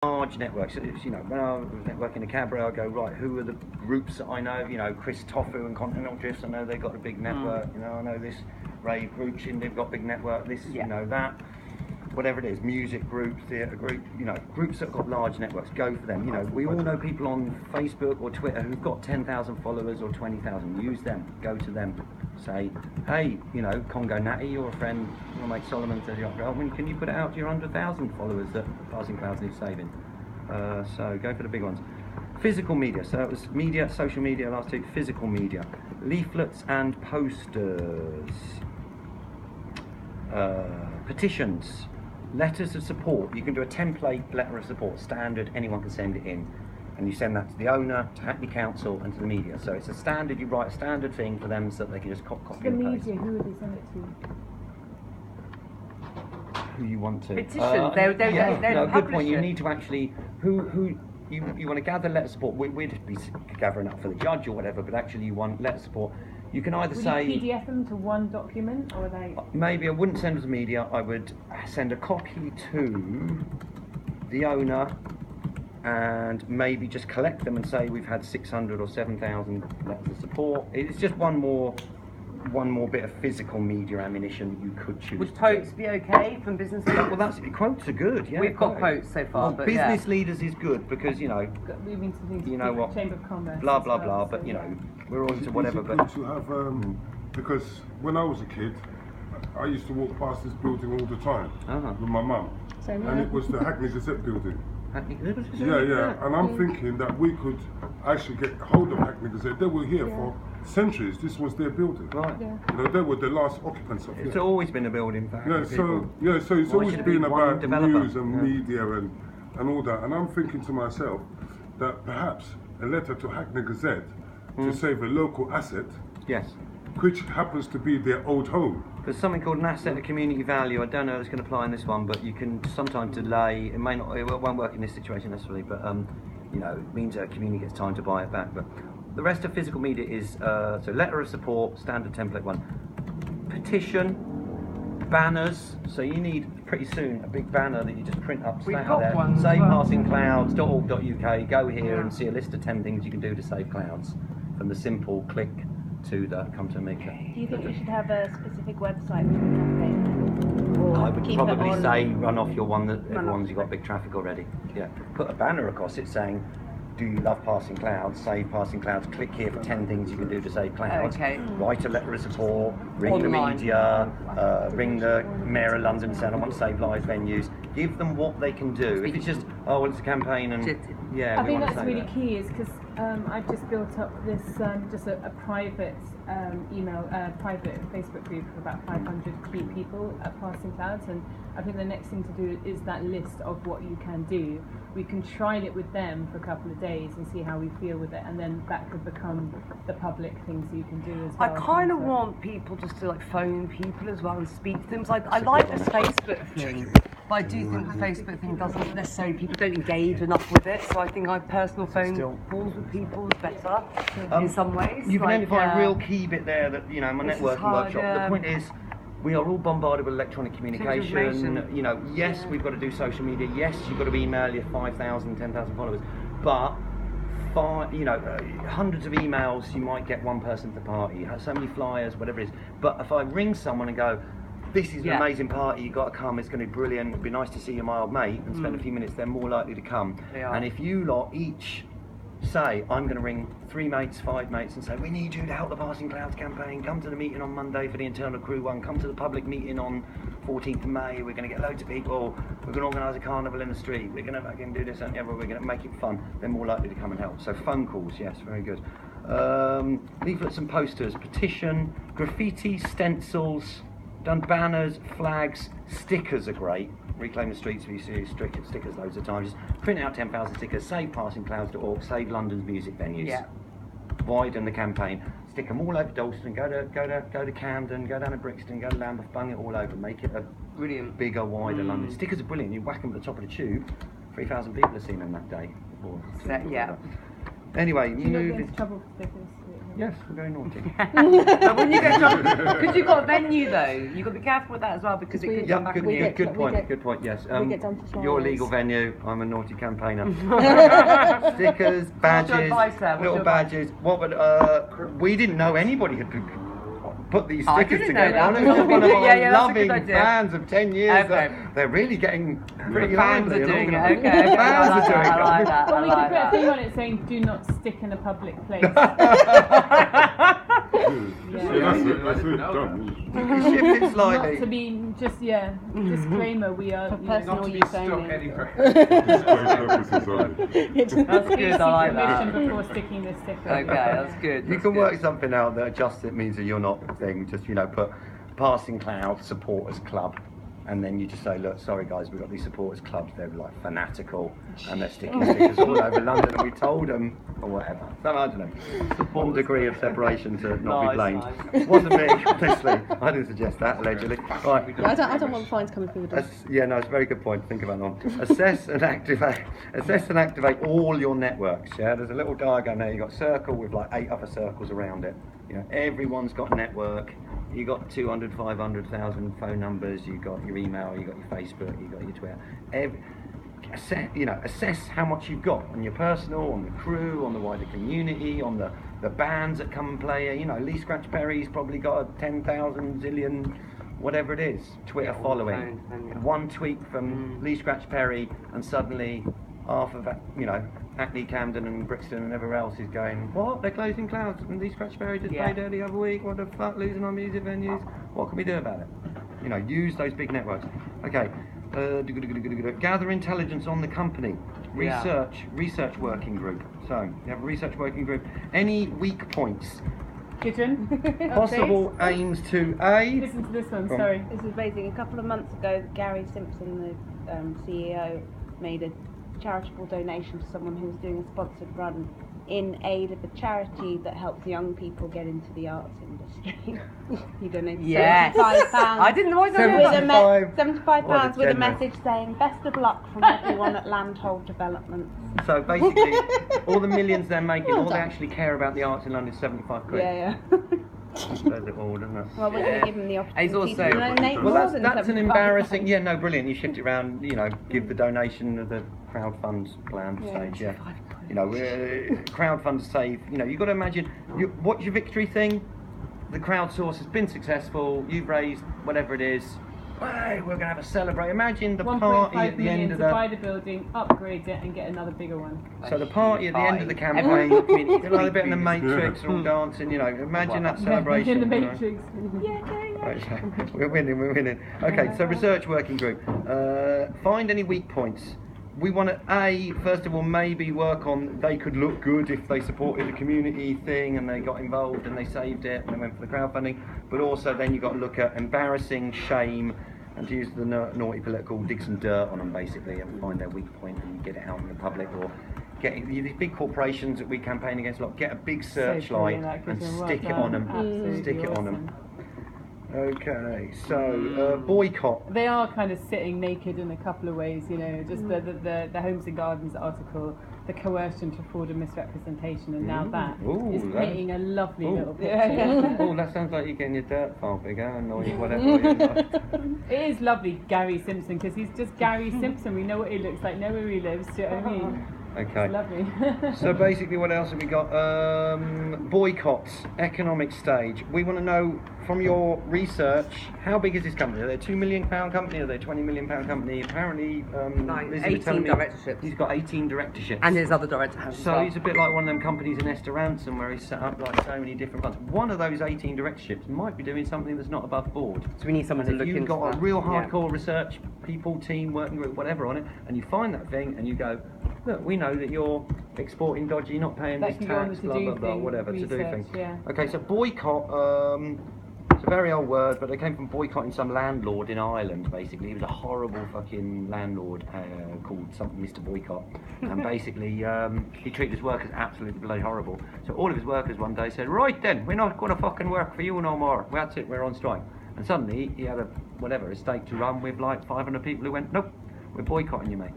large networks. You know, when I was networking in Cadbury, I go, right, who are the groups that I know? You know, Chris Tofu and Continental Drifts, I know they've got a big network. You know, I know this rave group, they've got a big network. This, you know, that. Whatever it is, music group, theatre group, you know, groups that have got large networks, go for them. You know, we all know people on Facebook or Twitter who've got 10,000 followers or 20,000. Use them, go to them, say, hey, you know, Congo Natty, you're a friend, your mate Solomon says, can you put it out to your 100,000 followers that Passing Clouds need saving? So go for the big ones. Physical media, so it was media, social media, last two, physical media. Leaflets and posters. Petitions. Letters of support. You can do a template letter of support, standard, anyone can send it in. And you send that to the owner, to Hackney Council and to the media. So it's a standard, you write a standard thing for them so that they can just copy the and paste. media, who would they send it to? Who you want to. Petitions, they're no, good point. You it. need to actually, who you want to gather letter support. We'd be gathering up for the judge or whatever, but actually you want letter support. You can either say... Would you PDF them to one document, or are they... Maybe I wouldn't send them to media, I would send a copy to the owner and maybe just collect them and say we've had 600 or 7,000 letters of support. It's just one more bit of physical media ammunition you could choose. Would quotes be okay from business leaders? Well, quotes are good, yeah. We've got quotes so far, but business leaders is good because, you know, We mean to things you know what, Chamber of Commerce. blah, as blah, well, blah, so but, you yeah. know, we're all into whatever, Is it but... good to have, because when I was a kid, I used to walk past this building all the time with my mum. And it was the Hackney Gazette building. Yeah, and I'm thinking that we could actually get hold of Hackney Gazette. They were here for centuries. This was their building. Right. Yeah. You know, they were the last occupants of it. It's always been a building for Yeah, Hackney people. so it's Why always should it be been one about developer? news and media and all that. And I'm thinking to myself that perhaps a letter to Hackney Gazette to save a local asset, Yes. which happens to be their old home. There's something called an asset of community value. I don't know if it's going to apply in this one, but you can sometimes delay. It may not. It won't work in this situation necessarily, but you know, it means a community gets time to buy it back. But the rest of physical media is so letter of support, standard template one, petition, banners. So you need pretty soon a big banner that you just print up, We've stick got there. one as Save well. passingclouds.org.uk. Go here and see a list of 10 things you can do to save clouds. From the simple click to the come to me. Do you think we should have a specific website for the campaign? Or I would keep it probably on- say run off your one that Run everyone's off. got big traffic already. Yeah, put a banner across it saying, "Do you love Passing Clouds? Save Passing Clouds. Click here for 10 things you can do to save clouds." Okay. Write a letter of support. Ring the Online. media. Ring the Mayor of London. Say, "I want to save live venues." Give them what they can do. If it's just, oh, well, it's a campaign and yeah, I we think want to that's say really that. key, is because I've just built up this just a private private Facebook group of about 500 key people at Passing Clouds, and I think the next thing to do is that list of what you can do. We can trial it with them for a couple of days and see how we feel with it, and then that could become the public things you can do as I well. kind of So- want people just to like phone people as well and speak to them. So I like this Facebook thing, but I do think the Facebook thing doesn't necessarily, people don't engage enough with it. So I think personal phone calls with people is better in some ways. You've like, identified a real key bit there that, you know, my This is networking hard, workshop. The point is, we are all bombarded with electronic communication. information. You know, yes, we've got to do social media. Yes, you've got to email your 5,000, 10,000 followers. But, hundreds of emails, you might get one person to the party. So many flyers, whatever it is. But if I ring someone and go, this is an amazing party, you've got to come, it's going to be brilliant, it'd be nice to see you, my old mate, and spend a few minutes, they're more likely to come. They are. And if you lot each say, I'm going to ring 3 mates, 5 mates and say, we need you to help the Passing Clouds campaign, come to the meeting on Monday for the internal crew one, come to the public meeting on 14th of May, we're going to get loads of people, we're going to organise a carnival in the street, we're going to fucking do this and the other, we're going to make it fun, they're more likely to come and help. So phone calls, yes, very good. Leaflets and posters, petition, graffiti, stencils, done banners, flags, stickers are great. Reclaim the Streets, we see stickers loads of times. Just print out 10,000 stickers, save passingclouds.org, save London's music venues. Yeah. Widen the campaign. Stick them all over Dalston, go to Camden, go down to Brixton, go to Lambeth, bung it all over, make it a Brilliant. bigger, wider London. Stickers are brilliant, you whack them at the top of the tube, 3,000 people have seen them that day. Yeah. Anyway, Do you not get moving. into trouble for stickers? Yes, we're very naughty. But when you get drunk, because you've got a venue though, you've got to be careful with that as well because it could come back on you. Good point. Yes. we get done for Your flowers. legal venue. I'm a naughty campaigner. Stickers, badges, little badges. What would we didn't know anybody had put these I stickers didn't know together. that. One of one of our Yeah, that's a good loving idea. fans of 10 years. Okay. They're really getting pretty Fans lively are and doing it. organised. Okay. Fans are doing I like it. that. Well, we I could like put a that. thing on it saying "Do not stick in a public place." That's it. Done. Shift it slightly. Not to be just disclaimer. We are personal Not to be use stuck only. anywhere. Purposes only. That's good. I like permission that. before sticking the sticker. Okay, that's good. You can work something out that adjusts it means that you're not the thing. Just put Passing Cloud Supporters Club, and then you just say, look, sorry guys, we've got these supporters clubs. They're like fanatical, and they're sticking stickers all over London, and we told them or whatever. So I don't know. One degree of separation to not be blamed. Nice. Wasn't me, honestly. I didn't suggest that allegedly. Right. Yeah, I don't want fines coming through the door. No, it's a very good point. Think about that. Assess and activate all your networks. Yeah, there's a little diagram there. You've got a circle with like 8 other circles around it. Everyone's got a network. You got 200, 500,000 phone numbers. You got your email. You got your Facebook. You got your Twitter. Assess how much you've got on your personal, on the crew, on the wider community, on the bands that come and play. Lee Scratch Perry's probably got a 10,000 zillion, whatever it is, Twitter following. One tweet from Lee Scratch Perry, and suddenly half of Hackney, Camden, and Brixton, and everywhere else is going, what? They're closing Clouds, and Lee Scratch Perry just played there the other week. What the fuck? Losing our music venues. What can we do about it? Use those big networks. Okay. Gather intelligence on the company. Research working group. So you have a research working group. Any weak points? Kitchen. Possible aims to A. Listen to this one. Sorry. This is amazing. A couple of months ago, Gary Simpson, the CEO, made a charitable donation to someone who was doing a sponsored run in aid of a charity that helps young people get into the arts industry. He donated £75. I didn't know I with £75 What a with a generous. message saying best of luck from everyone at Landhold Development. So basically, all the millions they're making, all they actually care about the arts in London is 75 quid. Yeah. Says it all, doesn't it? Well, we're going to give him the opportunity also- to donate Well, more than that's an 75. embarrassing. Yeah, no, brilliant. You shift it around. Give the donation of the crowdfund plan stage. Yeah, crowdfund save. You've got to imagine. What's your victory thing? The crowdsource has been successful. You've raised whatever it is. Hey, we're going to have a celebrate. Imagine the party 1.5 at the end million of to the. buy the building, upgrade it, and get another bigger one. So the party at the end of the campaign, like a bit in the Matrix, all dancing. Imagine that celebration. In the you know. Matrix. Right, so we're winning. Okay, so research working group. Find any weak points. We want to, first of all, maybe work on, they could look good if they supported the community thing and they got involved and they saved it and they went for the crowdfunding. But also then you've got to look at embarrassing, shame, and to use the naughty political, dig some dirt on them basically and find their weak point and get it out in the public, or get these big corporations that we campaign against a lot, get a big searchlight and stick it on them. Stick it on them. Okay, so boycott. They are kind of sitting naked in a couple of ways, just the Homes and Gardens article, the coercion to fraud and misrepresentation, and now that is painting a lovely little picture. Oh, that sounds like you're getting your dirt file bigger and or whatever. It is lovely, Gary Simpson, because he's just Gary Simpson. We know what he looks like, know where he lives. Do you know what I mean? Okay. It's lovely. So basically, what else have we got? Boycotts, economic stage. We want to know from your research, how big is this company? Are they a £2 million company? Are they a £20 million company? Apparently, Lizzie was telling 18 me directorships. He's got 18 directorships. And his other director has as So well. he's a bit like one of them companies in Esther Ransom where he's set up like so many different ones. One of those 18 directorships might be doing something that's not above board. So we need someone to If look into you've got that. a real hardcore research people, team, working group, whatever on it, and you find that thing and you go, look, we know that you're exporting dodgy, not paying That this can go on tax, the blah, to-do blah, blah, thing, whatever, to do research, things. yeah. Okay, so boycott, it's a very old word, but they came from boycotting some landlord in Ireland, basically. He was a horrible fucking landlord called something Mr. Boycott. And basically, he treated his workers absolutely bloody horrible. So all of his workers one day said, right then, we're not going to fucking work for you no more. That's it, we're on strike. And suddenly, he had a estate to run with like 500 people who went, nope, we're boycotting you, mate.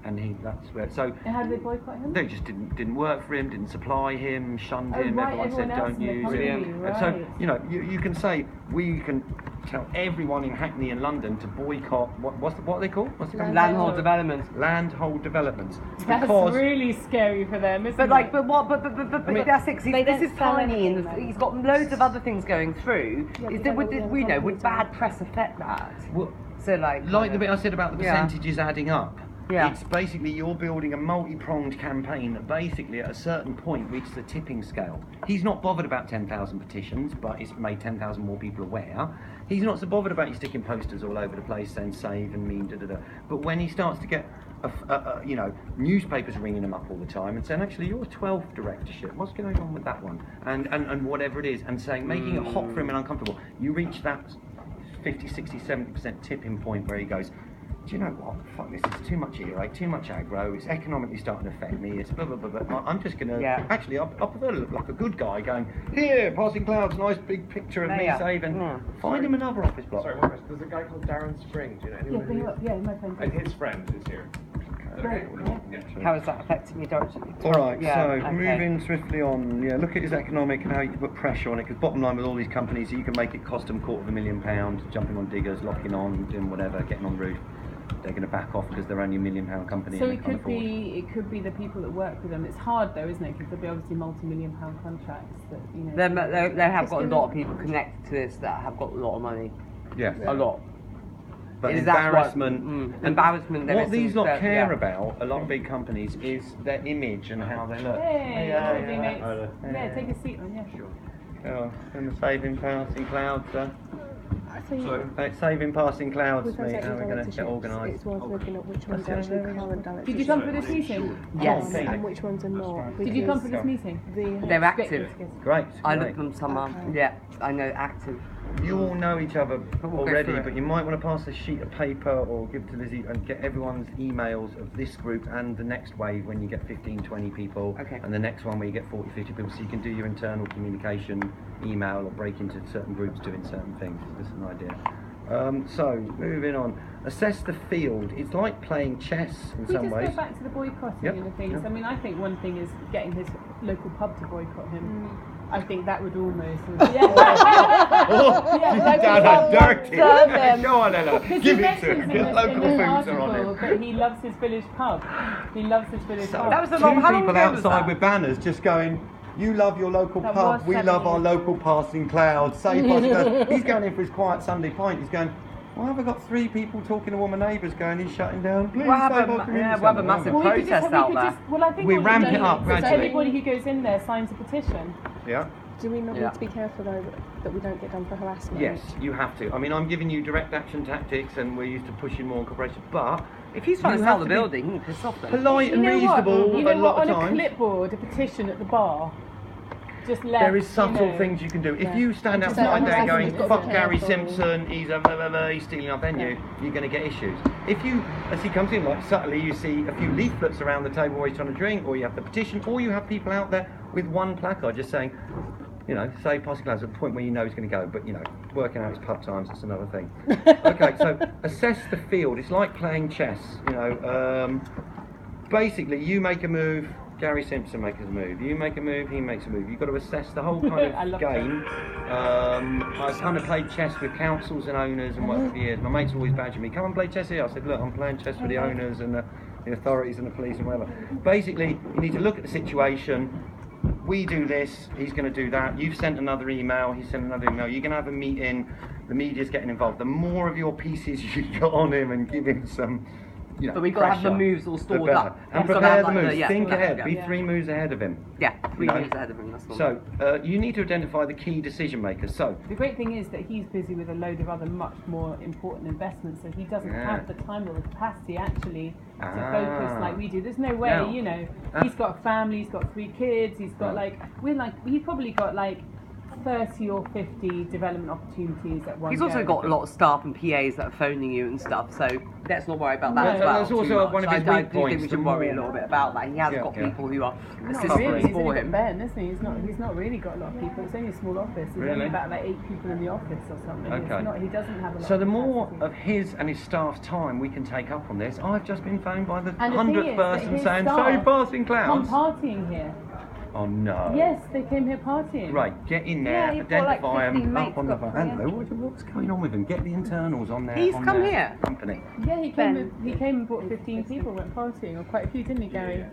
and that's where. So and how did they boycott him? they just didn't work for him, didn't supply him, shunned Oh, him. right, Everyone said everyone else don't in the use company, him. right. And so you can say we can tell everyone in Hackney and London to boycott what are they called? What's it called? Landhold development. Landhold developments. That's Because really scary for them, isn't But it? like, but that's it. 'Cause They this don't is sell tiny, anything, and though. he's got loads of other things going through. Yeah, Is but there, then would all the this, other would companies bad press affect that? well, So like the bit I said about the Yeah. percentages adding up. Yeah. It's basically you're building a multi-pronged campaign that basically at a certain point reaches a tipping scale. He's not bothered about 10,000 petitions, but it's made 10,000 more people aware. He's not so bothered about you sticking posters all over the place saying save and mean da-da-da. But when he starts to get, newspapers ringing him up all the time and saying, actually, you're a 12th directorship, what's going on with that one? And whatever it is, and saying, making it hot for him and uncomfortable. You reach that 50, 60, 70% tipping point where he goes, do you know what? Fuck this, it's too much earache, too much aggro, it's economically starting to affect me, it's blah blah blah blah. I'm just gonna actually I prefer to look like a good guy going, here, passing clouds, nice big picture of me saving. Find him another office block. Sorry, one question. There's a guy called Darren Spring, do you know anyone? bring it up. Yeah, my friend. And his friend is here. Great. How is that affecting you directly? Alright, so moving swiftly on, look at his economic and how you can put pressure on it, because bottom line with all these companies, you can make it cost them £250,000, jumping on diggers, locking on, doing whatever, getting on the roof. They're going to back off because they're only £1 million company. So and it they can't could afford be the people that work with them. It's hard though, isn't it? Because there'll be obviously multi-million pound contracts that They have got a lot of people connected to this that have got a lot of money. Yeah. A lot. But Is that embarrassment. what- embarrassment. there What is these some- lot care yeah. about, a lot of big companies, is their image and how they look. Hey, lovely mates. Yeah. Yeah, take a seat, man. Yeah. Sure. Oh, and the saving passing clouds. I think Saving passing clouds, with mate. those How are we going to get directorships, organised? it's worth looking at which ones are actually current directorships. Did you come for this meeting? Yes. and which ones are not. Did you come for because this meeting? They're Good, active. good, good. Great. I great. looked them some up. Yeah, I know active. You all know each other We'll go already, through it. but you might want to pass a sheet of paper or give to Lizzie and get everyone's emails of this group and the next wave when you get 15, 20 people, Okay. and the next one where you get 40, 50 people, so you can do your internal communication, email, or break into certain groups doing certain things. This is an idea. So, moving on. Assess the field. It's like playing chess in We some just ways. go back to the boycotting Yep, and the things. yep. I mean, I think one thing is getting his local pub to boycott him. I think that would almost. Down dirty. serve them. Go on, Ella. Because Give he it to mentions him. in The local this foods are on article it. that he loves his village pub. He loves his village pub. That was a Two long. How long people ago was outside that? with banners just going, you love your local That pub, was we 7 love our years local passing clouds, save passing clouds. He's going in for his quiet Sunday pint, he's going, why have I got 3 people talking to all my neighbours going, he's shutting down, please We'll have save a our ma- community yeah, we'll have a centre." massive Well, we could protest out there. well, I think We what ramp do it up is gradually. everybody who goes in there signs a petition. Yeah. Do we not Yeah. need to be careful though that we don't get done for harassment? Yes, you have to. I mean, I'm giving you direct action tactics and we're used to pushing more corporations, but If he's trying you to sell have the to be building, he can piss off then. polite and You know reasonable what? You know a lot what? of On a times. clipboard, a petition at the bar. Just left. There is subtle you know. things you can do. If Yeah. you stand Just outside like there I'm going, saying, you've got to fuck be Gary careful. Simpson, he's a blah, blah, blah, he's stealing our venue, you're going to get issues. If you, as he comes in, like subtly, you see a few leaflets around the table where he's trying to drink, or you have the petition, or you have people out there with one placard just saying, save passing clouds at the point where you know he's going to go, but working out his pub times, that's another thing. Okay, so assess the field. It's like playing chess, basically you make a move, Gary Simpson makes a move. You make a move, he makes a move. You've got to assess the whole kind I of love game. I kind of played chess with councils and owners and what for years. My mates always badgered me, come and play chess here. I said, look, I'm playing chess with the owners and the authorities and the police and whatever. Basically, you need to look at the situation. We do this, he's going to do that. You've sent another email, he sent another email. You're going to have a meeting, the media's getting involved. The more of your pieces you get on him and give him some, But we've got to have the pressure, moves all the stored better. up. And We've got to prepare have, the like, moves. yeah, Think ahead. yeah. Be 3 moves ahead of him. Yeah, 3 No. moves ahead of him. That's the one. So you need to identify the key decision makers. So The great thing is that he's busy with a load of other much more important investments, so he doesn't Yeah. have the time or the capacity actually to Ah. focus like we do. There's no way, Now, he's got a family, he's got 3 kids, he's got he's probably got 30 or 50 development opportunities at one He's go. also got a lot of staff and PAs that are phoning you and stuff, so let's not worry about that No, as well. that's also too much. one of his I weak do think points, we the should worry a more- little bit about that. He has Yeah, got yeah. people who are Not assistants really. He's for only him. got Ben, isn't he? He's not really got a lot of people. It's only a small office. There's Really? only about like 8 people in the office or something. Okay. It's not, he doesn't have a lot. So of the more capacity. of his and his staff's time we can take up on this, I've just been phoned by the And the thing 100th is that person his saying, staff "So passing come clouds." partying here. Oh no. Yes, they came here partying. Right, get in Yeah, there, you've got, like, identify 15 them mates up on the got phone. them, Hello, what's going on with them? Get the internals on there. He's on come their here. Company. Yeah, he Ben. came. He came and brought 15 people, went partying, or quite a few, didn't he, Gary?